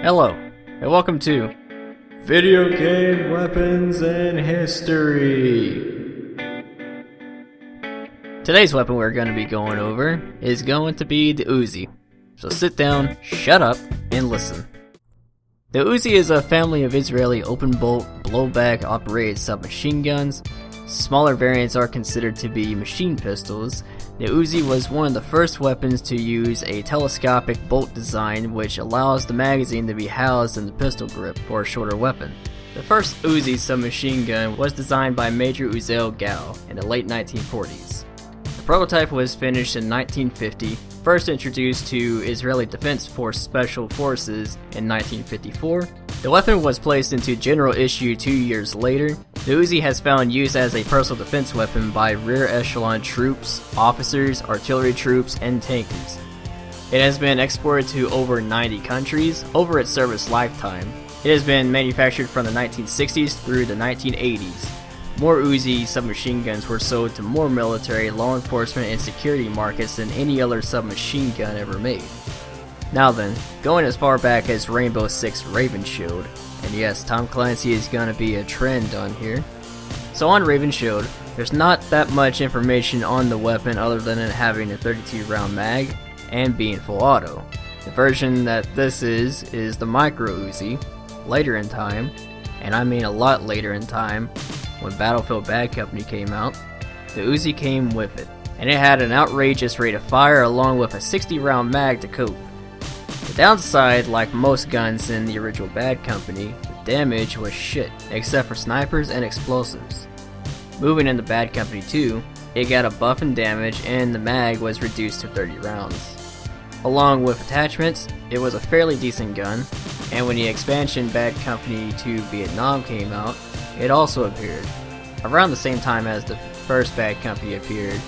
Hello, and welcome to Video Game Weapons and History. Today's weapon we're going to be going over is going to be the Uzi. So sit down, shut up, and listen. The Uzi is a family of Israeli open-bolt, blowback operated submachine guns. Smaller variants are considered to be machine pistols. The Uzi was one of the first weapons to use a telescopic bolt design which allows the magazine to be housed in the pistol grip for a shorter weapon. The first Uzi submachine gun was designed by Major Uziel Gal in the late 1940s. The prototype was finished in 1950, first introduced to Israeli Defense Force Special Forces in 1954. The weapon was placed into general issue 2 years later. The Uzi has found use as a personal defense weapon by rear echelon troops, officers, artillery troops, and tankers. It has been exported to over 90 countries over its service lifetime. It has been manufactured from the 1960s through the 1980s. More Uzi submachine guns were sold to more military, law enforcement, and security markets than any other submachine gun ever made. Now then, going as far back as Rainbow Six Raven Shield, and yes, Tom Clancy is gonna be a trend on here. So on Raven Shield, there's not that much information on the weapon other than it having a 32 round mag and being full auto. The version that this is the Micro Uzi. Later in time, and I mean a lot later in time, when Battlefield Bad Company came out, the Uzi came with it, and it had an outrageous rate of fire along with a 60 round mag to cope. The downside, like most guns in the original Bad Company, the damage was shit, except for snipers and explosives. Moving into Bad Company 2, it got a buff in damage and the mag was reduced to 30 rounds. Along with attachments, it was a fairly decent gun, and when the expansion Bad Company 2 Vietnam came out, it also appeared. Around the same time as the first Bad Company appeared,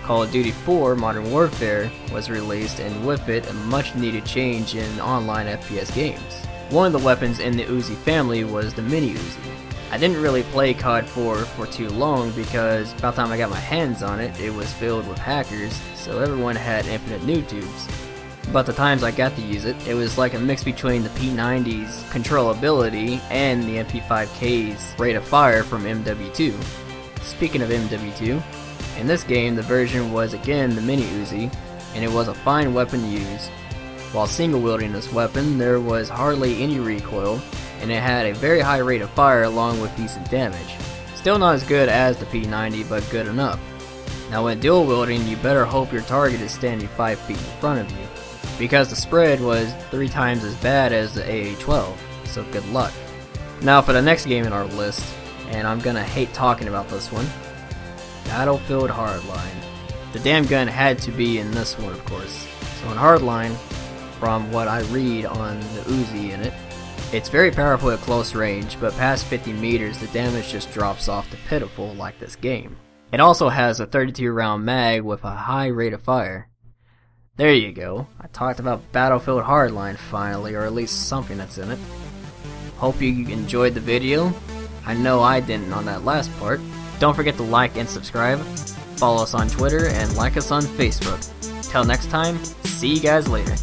Call of Duty 4 Modern Warfare was released, and with it a much needed change in online FPS games. One of the weapons in the Uzi family was the Mini Uzi. I didn't really play COD 4 for too long because by the time I got my hands on it, it was filled with hackers, so everyone had infinite noob tubes. But the times I got to use it, it was like a mix between the P90's controllability and the MP5K's rate of fire from MW2. Speaking of MW2, in this game the version was again the Mini Uzi, and it was a fine weapon to use. While single wielding this weapon, there was hardly any recoil, and it had a very high rate of fire along with decent damage. Still not as good as the P90, but good enough. Now when dual wielding, you better hope your target is standing 5 feet in front of you, because the spread was 3 times as bad as the AA-12, so good luck. Now for the next game in our list, and I'm gonna hate talking about this one, Battlefield Hardline. The damn gun had to be in this one, of course. So in Hardline, from what I read on the Uzi in it, it's very powerful at close range, but past 50 meters the damage just drops off to pitiful like this game. It also has a 32 round mag with a high rate of fire. There you go, I talked about Battlefield Hardline finally, or at least something that's in it. Hope you enjoyed the video. I know I didn't on that last part. Don't forget to like and subscribe, follow us on Twitter, and like us on Facebook. Till next time, see you guys later.